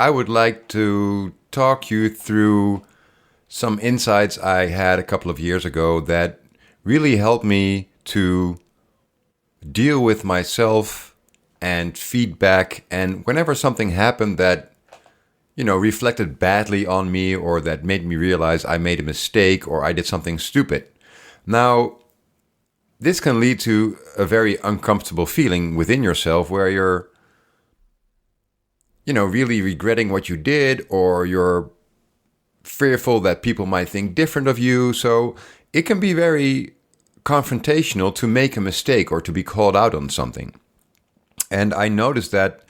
I would like to talk you through some insights I had a couple of years ago that really helped me to deal with myself and feedback. And whenever something happened that, reflected badly on me or that made me realize I made a mistake or I did something stupid. Now, this can lead to a very uncomfortable feeling within yourself where you're, really regretting what you did, or you're fearful that people might think different of you. So it can be very confrontational to make a mistake or to be called out on something. And I noticed that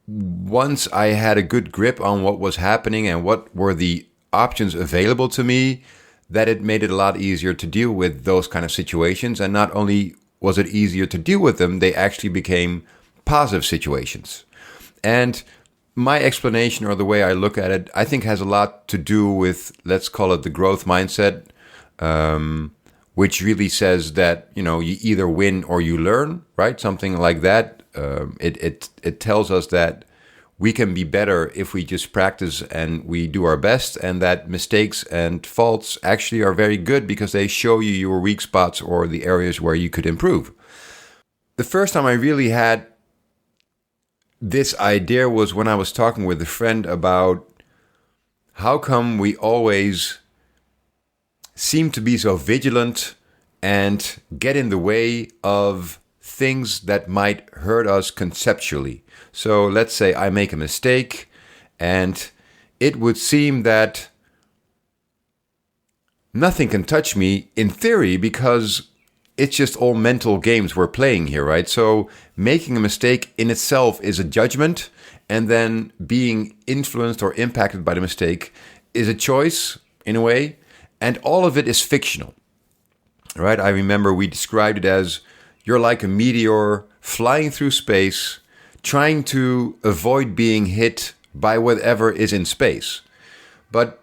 once I had a good grip on what was happening and what were the options available to me, that it made it a lot easier to deal with those kind of situations. And not only was it easier to deal with them, they actually became positive situations. And my explanation, or the way I look at it, I think has a lot to do with, let's call it the growth mindset, which really says that, you either win or you learn, right? Something like that. It tells us that we can be better if we just practice and we do our best, and that mistakes and faults actually are very good because they show you your weak spots or the areas where you could improve. The first time I really had this idea was when I was talking with a friend about how come we always seem to be so vigilant and get in the way of things that might hurt us conceptually. So let's say I make a mistake, and it would seem that nothing can touch me in theory because it's just all mental games we're playing here, right? So making a mistake in itself is a judgment, and then being influenced or impacted by the mistake is a choice in a way, and all of it is fictional, right? I remember we described it as you're like a meteor flying through space, trying to avoid being hit by whatever is in space. But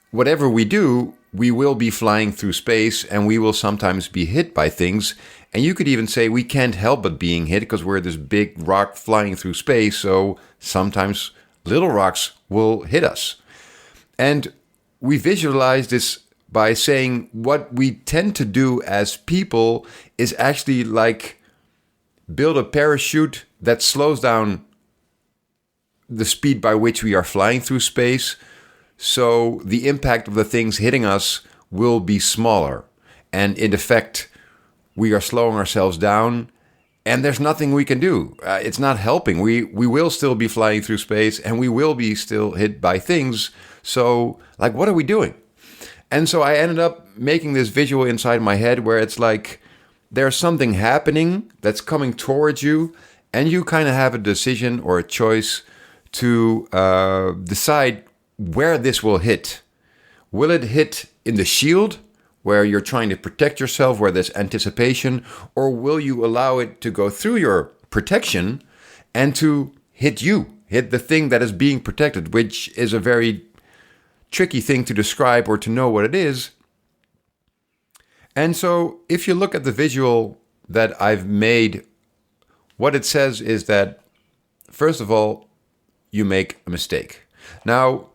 whatever we do, we will be flying through space, and we will sometimes be hit by things. And you could even say we can't help but being hit because we're this big rock flying through space. So sometimes little rocks will hit us. And we visualize this by saying what we tend to do as people is actually like build a parachute that slows down the speed by which we are flying through space, so the impact of the things hitting us will be smaller. And in effect, we are slowing ourselves down, and there's nothing we can do. It's not helping. We will still be flying through space, and we will be still hit by things. So, what are we doing? And so I ended up making this visual inside my head where it's like there's something happening that's coming towards you, and you kind of have a decision or a choice to decide where this will hit. Will it hit in the shield, where you're trying to protect yourself, where there's anticipation, or will you allow it to go through your protection and to hit the thing that is being protected, which is a very tricky thing to describe or to know what it is. And so if you look at the visual that I've made, what it says is that, first of all, you make a mistake. Now,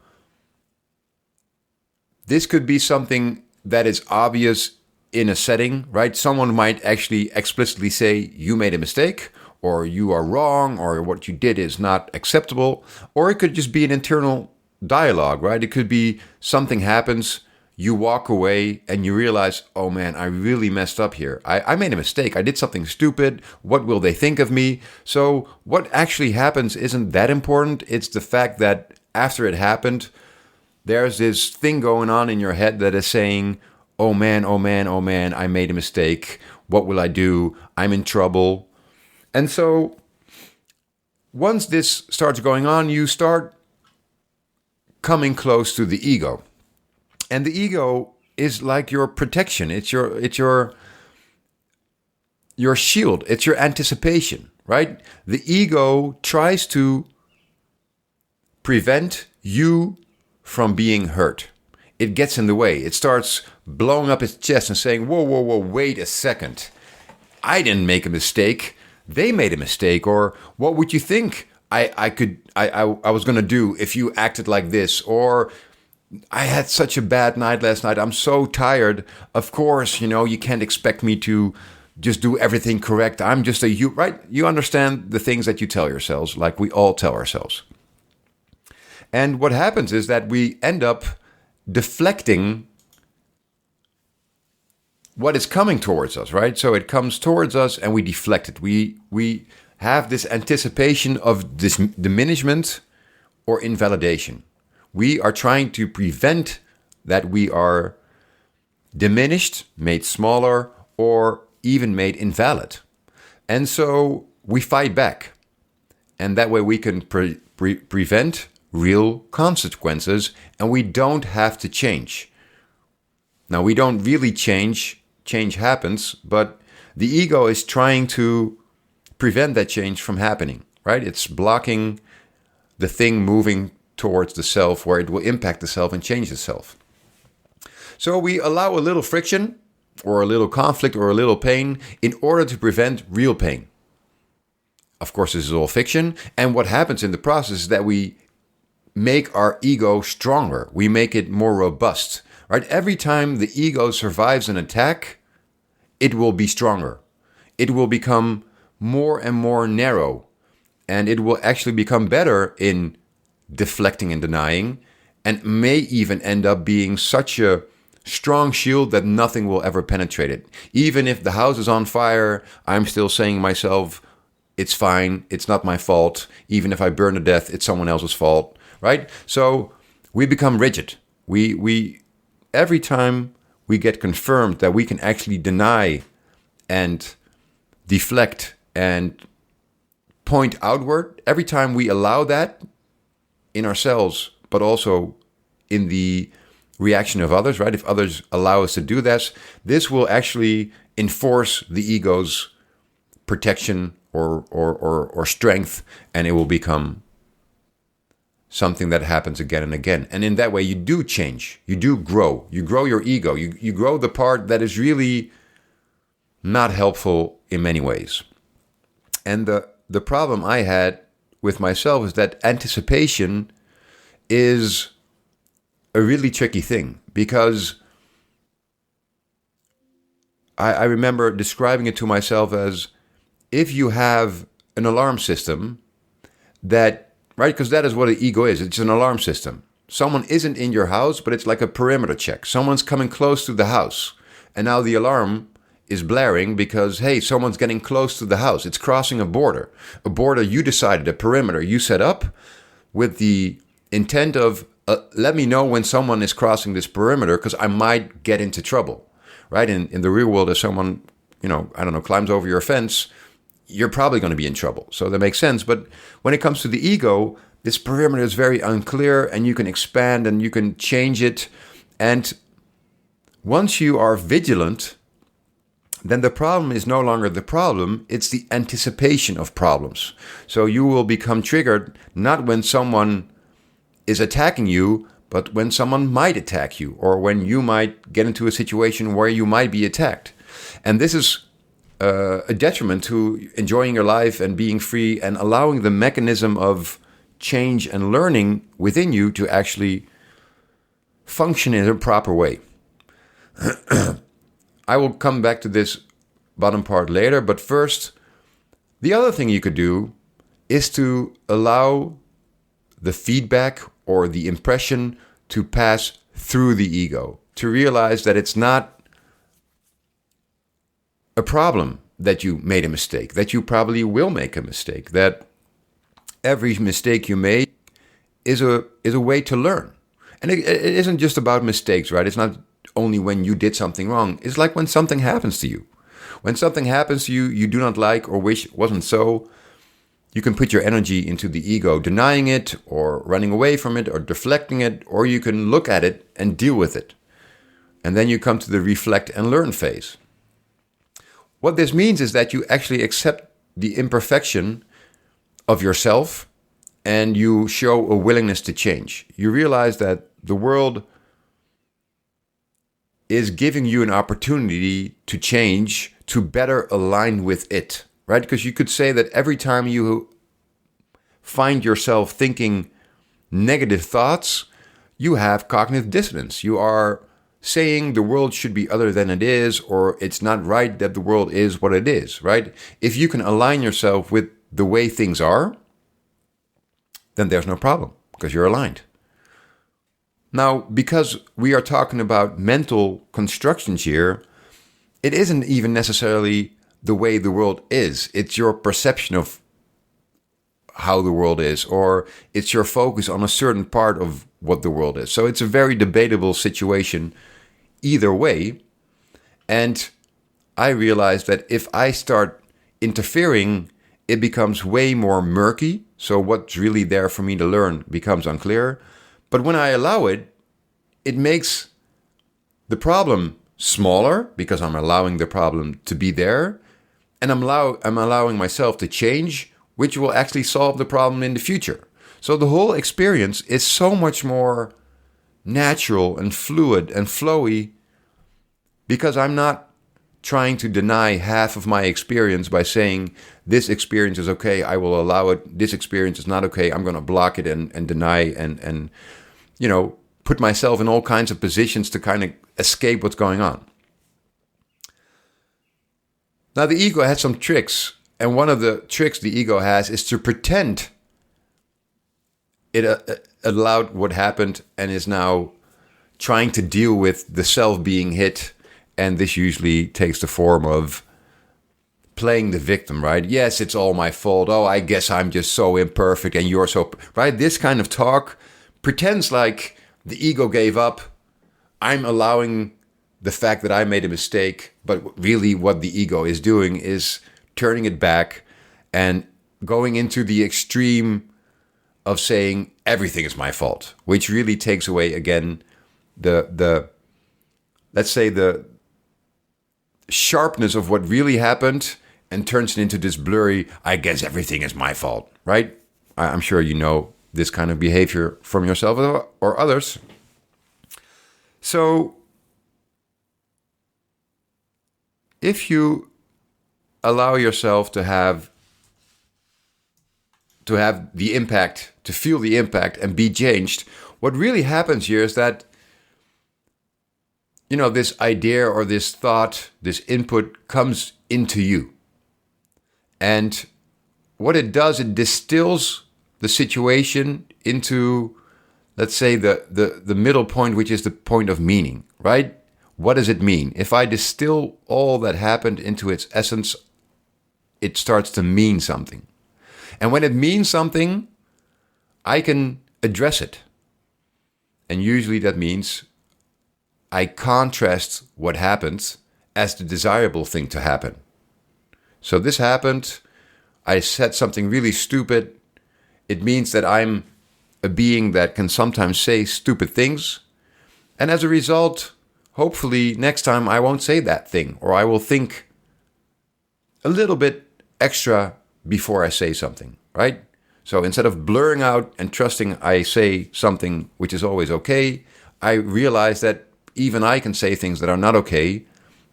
this could be something that is obvious in a setting, right? Someone might actually explicitly say, you made a mistake, or you are wrong, or what you did is not acceptable. Or it could just be an internal dialogue, right? It could be something happens, you walk away, and you realize, oh man, I really messed up here. I made a mistake. I did something stupid. What will they think of me? So what actually happens isn't that important. It's the fact that after it happened, there's this thing going on in your head that is saying, oh man, oh man, oh man, I made a mistake. What will I do? I'm in trouble. And so once this starts going on, you start coming close to the ego. And the ego is like your protection. It's your shield. It's your anticipation, right? The ego tries to prevent you from being hurt. It gets in the way. It starts blowing up its chest and saying, whoa, whoa, whoa, wait a second. I didn't make a mistake. They made a mistake. Or what would you think I was gonna do if you acted like this, or I had such a bad night last night. I'm so tired. Of course, you can't expect me to just do everything correct. I'm just you, right? You understand the things that you tell yourselves, like we all tell ourselves. And what happens is that we end up deflecting what is coming towards us, right? So it comes towards us and we deflect it. We have this anticipation of this diminishment or invalidation. We are trying to prevent that we are diminished, made smaller, or even made invalid. And so we fight back. And that way we can prevent real consequences, and we don't have to change. Now, we don't really change. Change happens, but the ego is trying to prevent that change from happening, right? It's blocking the thing moving towards the self where it will impact the self and change the self. So we allow a little friction or a little conflict or a little pain in order to prevent real pain. Of course, this is all fiction. And what happens in the process is that we make our ego stronger. We make it more robust, right? Every time the ego survives an attack, it will be stronger. It will become more and more narrow. And it will actually become better in deflecting and denying, and may even end up being such a strong shield that nothing will ever penetrate it. Even if the house is on fire, I'm still saying to myself, it's fine, it's not my fault. Even if I burn to death, it's someone else's fault, right? So we become rigid. We every time we get confirmed that we can actually deny and deflect and point outward, every time we allow that in ourselves, but also in the reaction of others, right? If others allow us to do this will actually enforce the ego's protection or strength, and it will become something that happens again and again. And in that way, you do change, you do grow, you grow your ego, you grow the part that is really not helpful in many ways. And the problem I had with myself is that anticipation is a really tricky thing, because I remember describing it to myself as if you have an alarm system that, right, because that is what an ego is. It's an alarm system. Someone isn't in your house, but it's like a perimeter check. Someone's coming close to the house, and now the alarm is blaring because, hey, someone's getting close to the house. It's crossing a border you decided, a perimeter you set up with the intent of, let me know when someone is crossing this perimeter because I might get into trouble, right? In the real world, if someone, climbs over your fence, you're probably going to be in trouble. So that makes sense. But when it comes to the ego, this perimeter is very unclear, and you can expand and you can change it. And once you are vigilant, then the problem is no longer the problem, it's the anticipation of problems. So you will become triggered not when someone is attacking you, but when someone might attack you, or when you might get into a situation where you might be attacked. And this is a detriment to enjoying your life and being free and allowing the mechanism of change and learning within you to actually function in a proper way. I will come back to this bottom part later, but first, the other thing you could do is to allow the feedback or the impression to pass through the ego, to realize that it's not a problem that you made a mistake, that you probably will make a mistake, that every mistake you made is a way to learn. And it isn't just about mistakes, right? It's not only when you did something wrong. It's like when something happens to you. When something happens to you you do not like or wish it wasn't so, you can put your energy into the ego, denying it or running away from it or deflecting it, or you can look at it and deal with it. And then you come to the reflect and learn phase. What this means is that you actually accept the imperfection of yourself and you show a willingness to change. You realize that the world is giving you an opportunity to change, to better align with it, right? Because you could say that every time you find yourself thinking negative thoughts, you have cognitive dissonance. You are saying the world should be other than it is, or it's not right that the world is what it is, right? If you can align yourself with the way things are, then there's no problem because you're aligned. Now, because we are talking about mental constructions here, it isn't even necessarily the way the world is. It's your perception of how the world is, or it's your focus on a certain part of what the world is. So it's a very debatable situation either way. And I realized that if I start interfering, it becomes way more murky. So what's really there for me to learn becomes unclear. But when I allow it, it makes the problem smaller because I'm allowing the problem to be there. And I'm allowing myself to change, which will actually solve the problem in the future. So the whole experience is so much more natural and fluid and flowy because I'm not trying to deny half of my experience by saying this experience is okay, I will allow it. This experience is not okay, I'm going to block it and deny and put myself in all kinds of positions to kind of escape what's going on. Now the ego has some tricks, and one of the tricks the ego has is to pretend it allowed what happened and is now trying to deal with the self being hit. And this usually takes the form of playing the victim, right? Yes, it's all my fault. Oh, I guess I'm just so imperfect and you're so... Right? This kind of talk pretends like the ego gave up. I'm allowing the fact that I made a mistake. But really what the ego is doing is turning it back and going into the extreme of saying everything is my fault, which really takes away, again, the let's say the sharpness of what really happened and turns it into this blurry, I guess everything is my fault, right? I'm sure you know this kind of behavior from yourself or others. So if you allow yourself to have the impact, to feel the impact and be changed, what really happens here is that this idea or this thought, this input comes into you. And what it does, it distills the situation into, let's say, the middle point, which is the point of meaning, right? What does it mean? If I distill all that happened into its essence, it starts to mean something. And when it means something, I can address it. And usually that means I contrast what happened as the desirable thing to happen. So this happened. I said something really stupid. It means that I'm a being that can sometimes say stupid things. And as a result, hopefully next time I won't say that thing, or I will think a little bit extra before I say something, right? So instead of blurring out and trusting I say something which is always okay, I realize that even I can say things that are not okay,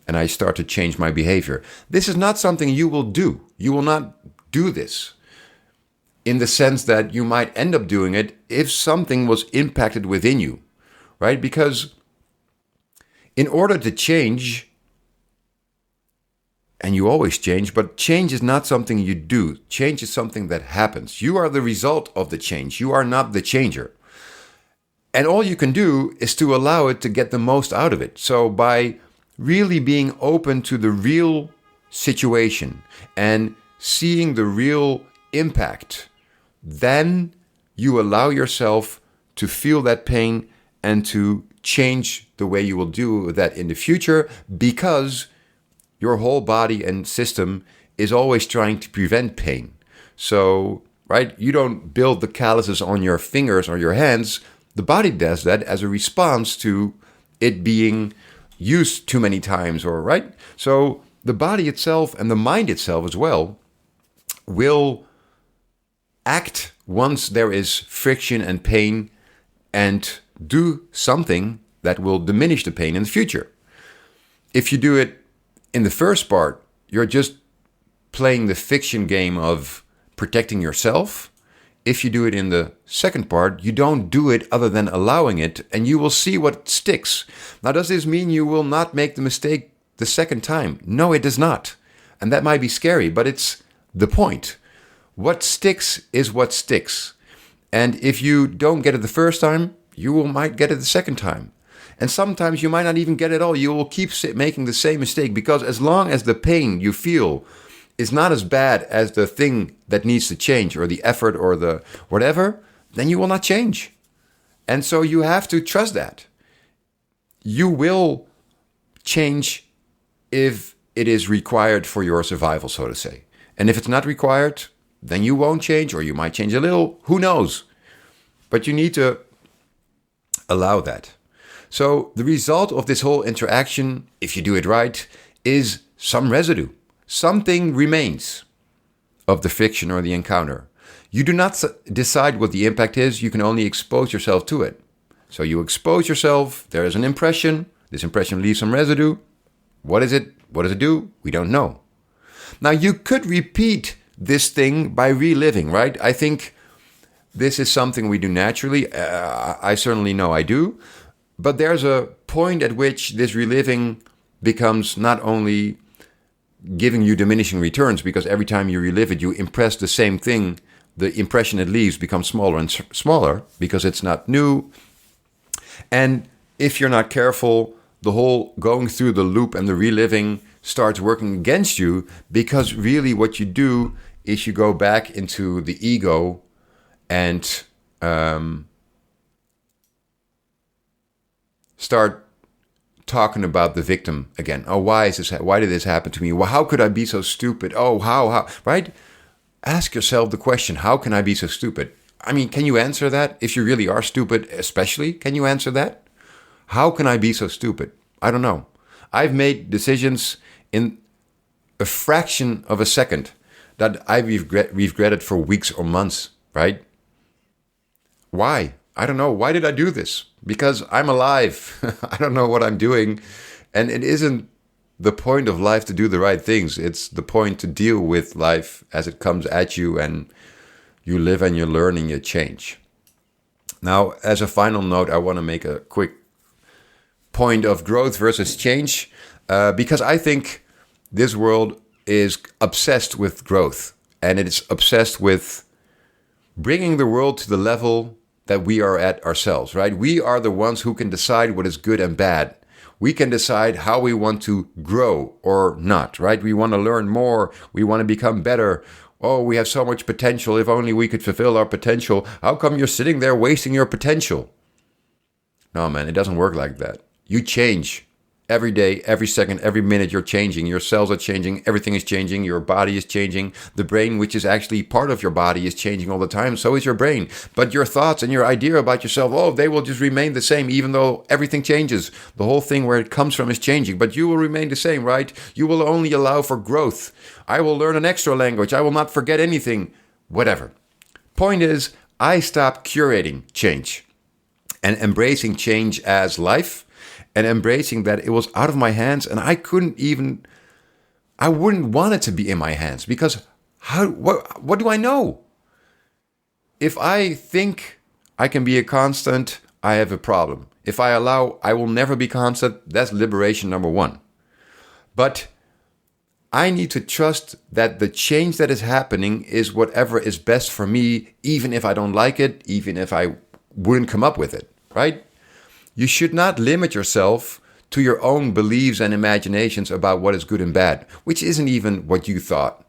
and I start to change my behavior. This is not something you will do. You will not do this in the sense that you might end up doing it if something was impacted within you, right? Because in order to change, and you always change, but change is not something you do. Change is something that happens. You are the result of the change. You are not the changer. And all you can do is to allow it to get the most out of it. So by really being open to the real situation and seeing the real impact, then you allow yourself to feel that pain and to change the way you will do that in the future, because your whole body and system is always trying to prevent pain. So, right, you don't build the calluses on your fingers or your hands. The body does that as a response to it being used too many times, or right? So the body itself and the mind itself as well will act once there is friction and pain and do something that will diminish the pain in the future. If you do it in the first part, you're just playing the fiction game of protecting yourself. if you do it in the second part, you don't do it other than allowing it, and you will see what sticks. Now, does this mean you will not make the mistake the second time? No, it does not. And that might be scary, but it's the point. What sticks is what sticks. And if you don't get it the first time, might get it the second time. And sometimes you might not even get it all. You will keep making the same mistake, because as long as the pain you feel is not as bad as the thing that needs to change, or the effort, or the whatever, then you will not change. And so you have to trust that. You will change if it is required for your survival, so to say. And if it's not required, then you won't change, or you might change a little. Who knows? But you need to allow that. So the result of this whole interaction, if you do it right, is some residue. Something remains of the friction or the encounter. You do not decide what the impact is. You can only expose yourself to it. So you expose yourself. There is an impression. This impression leaves some residue. What is it? What does it do? We don't know. Now, you could repeat this thing by reliving, right? I think this is something we do naturally. I certainly know I do. But there's a point at which this reliving becomes not only giving you diminishing returns, because every time you relive it, you impress the same thing. The impression it leaves becomes smaller and smaller because it's not new. And if you're not careful, the whole going through the loop and the reliving starts working against you, because really what you do is you go back into the ego and start talking about the victim again. Oh, why did this happen to me? Well, how could I be so stupid? Oh, how, right? Ask yourself the question, how can I be so stupid? I mean, can you answer that? If you really are stupid, especially, can you answer that? How can I be so stupid? I don't know. I've made decisions in a fraction of a second that I've regretted for weeks or months, right? Why? I don't know. Why did I do this? Because I'm alive. I don't know what I'm doing. And it isn't the point of life to do the right things. It's the point to deal with life as it comes at you, and you live and you learn and you change. Now, as a final note, I want to make a quick point of growth versus change, because I think this world is obsessed with growth, and it's obsessed with bringing the world to the level that we are at ourselves, right? We are the ones who can decide what is good and bad. We can decide how we want to grow or not, right? We want to learn more. We want to become better. Oh, we have so much potential. If only we could fulfill our potential. How come you're sitting there wasting your potential? No, man, it doesn't work like that. You change. Every day, every second, every minute, you're changing. Your cells are changing. Everything is changing. Your body is changing. The brain, which is actually part of your body, is changing all the time. So is your brain. But your thoughts and your idea about yourself, they will just remain the same, even though everything changes. The whole thing where it comes from is changing. But you will remain the same, right? You will only allow for growth. I will learn an extra language. I will not forget anything. Whatever. Point is, I stopped curating change and embracing change as life, and embracing that it was out of my hands, and I wouldn't want it to be in my hands, because what do I know? If I think I can be a constant, I have a problem. If I allow I will never be constant, that's liberation number one. But I need to trust that the change that is happening is whatever is best for me, even if I don't like it, even if I wouldn't come up with it, right? You should not limit yourself to your own beliefs and imaginations about what is good and bad, which isn't even what you thought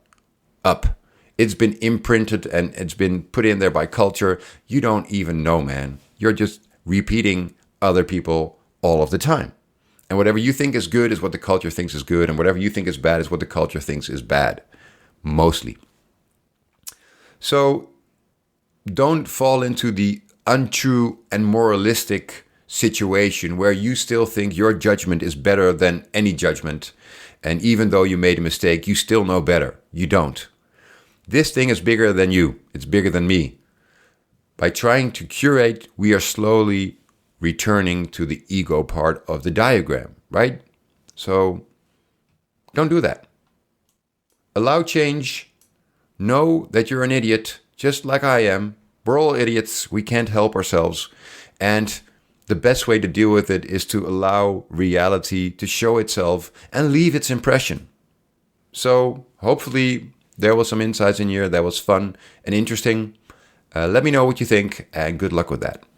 up. It's been imprinted and it's been put in there by culture. You don't even know, man. You're just repeating other people all of the time. And whatever you think is good is what the culture thinks is good, and whatever you think is bad is what the culture thinks is bad, mostly. So don't fall into the untrue and moralistic situation where you still think your judgment is better than any judgment, and even though you made a mistake, you still know better. You don't. This thing is bigger than you. It's bigger than me. By trying to curate, we are slowly returning to the ego part of the diagram, right? So don't do that. Allow change. Know that you're an idiot, just like I am. We're all idiots. We can't help ourselves. And the best way to deal with it is to allow reality to show itself and leave its impression. So hopefully there was some insights in here that was fun and interesting. Let me know what you think, and good luck with that.